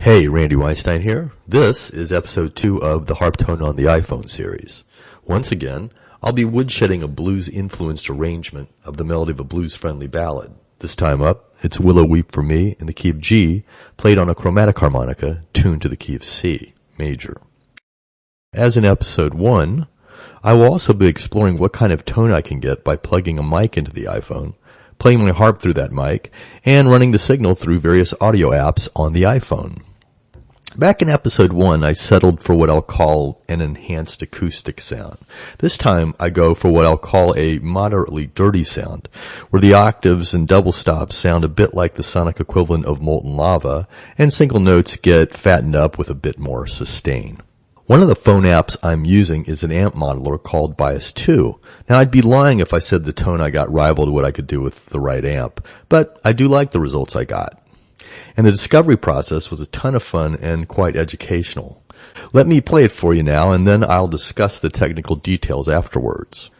Hey, Randy Weinstein here. This is episode 2 of the Harp Tone on the iPhone series. Once again, I'll be woodshedding a blues-influenced arrangement of the melody of a blues-friendly ballad. This time up, it's Willow Weep For Me in the key of G, played on a chromatic harmonica, tuned to the key of C, major. As in episode 1, I will also be exploring what kind of tone I can get by plugging a mic into the iPhone, playing my harp through that mic, and running the signal through various audio apps on the iPhone. Back in episode 1, I settled for what I'll call an enhanced acoustic sound. This time, I go for what I'll call a moderately dirty sound, where the octaves and double stops sound a bit like the sonic equivalent of molten lava, and single notes get fattened up with a bit more sustain. One of the phone apps I'm using is an amp modeler called Bias 2. Now, I'd be lying if I said the tone I got rivaled what I could do with the right amp, but I do like the results I got. And the discovery process was a ton of fun and quite educational. Let me play it for you now, and then I'll discuss the technical details afterwards.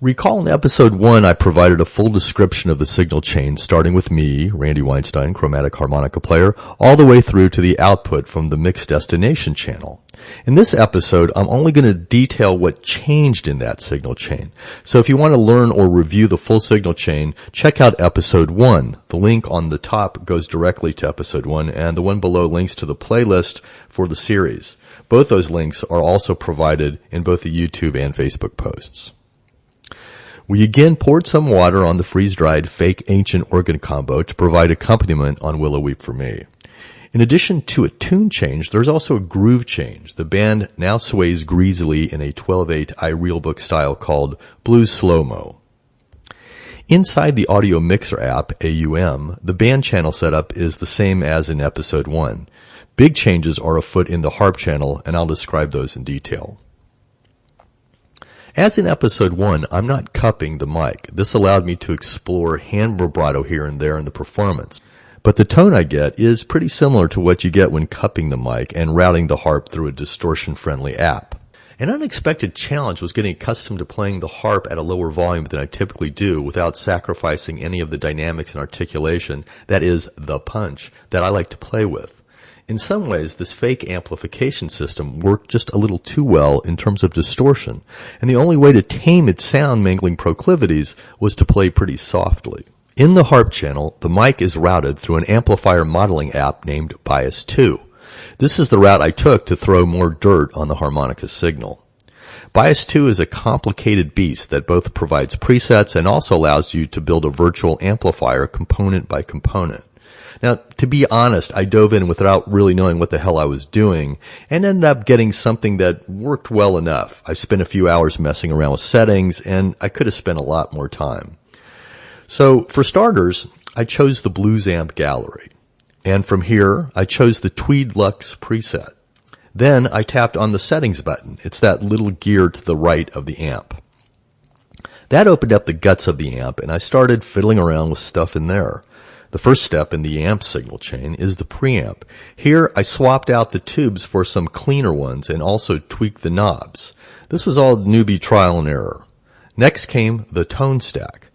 Recall in episode 1 I provided a full description of the signal chain starting with me, Randy Weinstein, chromatic harmonica player, all the way through to the output from the mixed destination channel. In this episode, I'm only going to detail what changed in that signal chain. So if you want to learn or review the full signal chain, check out episode 1. The link on the top goes directly to episode 1, and the one below links to the playlist for the series. Both those links are also provided in both the YouTube and Facebook posts. We again poured some water on the freeze-dried fake ancient organ combo to provide accompaniment on Willow Weep For Me. In addition to a tune change, there's also a groove change. The band now sways greasily in a 12/8 iRealbook style called Blues Slow-Mo. Inside the Audio Mixer app, AUM, the band channel setup is the same as in episode 1. Big changes are afoot in the Harp Channel, and I'll describe those in detail. As in episode 1, I'm not cupping the mic. This allowed me to explore hand vibrato here and there in the performance. But the tone I get is pretty similar to what you get when cupping the mic and routing the harp through a distortion-friendly app. An unexpected challenge was getting accustomed to playing the harp at a lower volume than I typically do without sacrificing any of the dynamics and articulation, that is, the punch, that I like to play with. In some ways, this fake amplification system worked just a little too well in terms of distortion, and the only way to tame its sound-mangling proclivities was to play pretty softly. In the Harp Channel, the mic is routed through an amplifier modeling app named Bias 2. This is the route I took to throw more dirt on the harmonica signal. Bias 2 is a complicated beast that both provides presets and also allows you to build a virtual amplifier component by component. Now, to be honest, I dove in without really knowing what the hell I was doing and ended up getting something that worked well enough. I spent a few hours messing around with settings, and I could have spent a lot more time. So, for starters, I chose the Blues Amp Gallery. And from here, I chose the Tweed Lux preset. Then I tapped on the settings button. It's that little gear to the right of the amp. That opened up the guts of the amp, and I started fiddling around with stuff in there. The first step in the amp signal chain is the preamp. Here, I swapped out the tubes for some cleaner ones and also tweaked the knobs. This was all newbie trial and error. Next came the tone stack.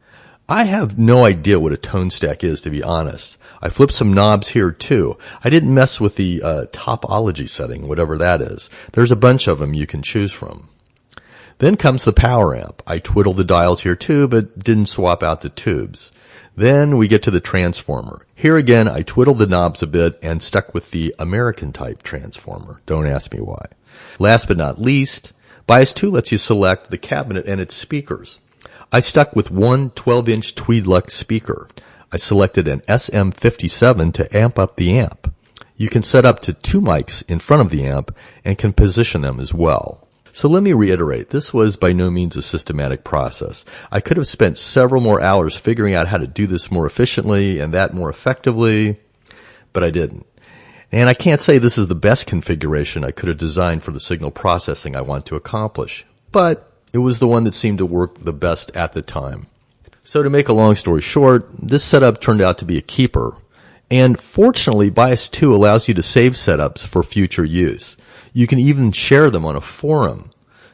I have no idea what a tone stack is, to be honest. I flipped some knobs here too. I didn't mess with the topology setting, whatever that is. There's a bunch of them you can choose from. Then comes the power amp. I twiddled the dials here too, but didn't swap out the tubes. Then we get to the transformer. Here again, I twiddled the knobs a bit and stuck with the American type transformer. Don't ask me why. Last but not least, Bias 2 lets you select the cabinet and its speakers. I stuck with one 12-inch Tweed Lux speaker. I selected an SM57 to amp up the amp. You can set up to 2 mics in front of the amp and can position them as well. So let me reiterate, this was by no means a systematic process. I could have spent several more hours figuring out how to do this more efficiently and that more effectively, but I didn't. And I can't say this is the best configuration I could have designed for the signal processing I want to accomplish, but it was the one that seemed to work the best at the time. So to make a long story short, this setup turned out to be a keeper. And fortunately, Bias 2 allows you to save setups for future use. You can even share them on a forum.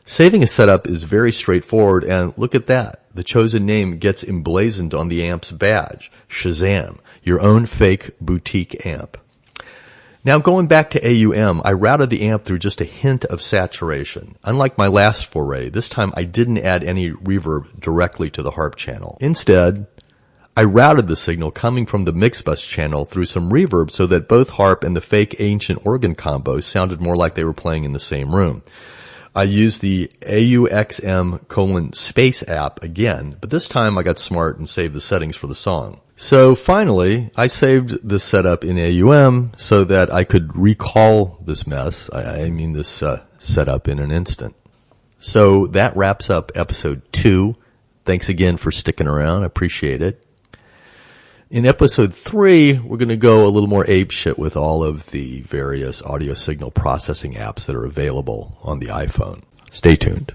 Saving a setup is very straightforward, and look at that. The chosen name gets emblazoned on the amp's badge. Shazam, your own fake boutique amp. Now going back to AUM, I routed the amp through just a hint of saturation. Unlike my last foray, this time I didn't add any reverb directly to the Harp Channel. Instead, I routed the signal coming from the Mixbus channel through some reverb so that both harp and the fake ancient organ combos sounded more like they were playing in the same room. I used the AUXM:space app again, but this time I got smart and saved the settings for the song. So finally, I saved this setup in AUM so that I could recall this mess, this setup in an instant. So that wraps up episode 2. Thanks again for sticking around. I appreciate it. In episode 3, we're going to go a little more apeshit with all of the various audio signal processing apps that are available on the iPhone. Stay tuned.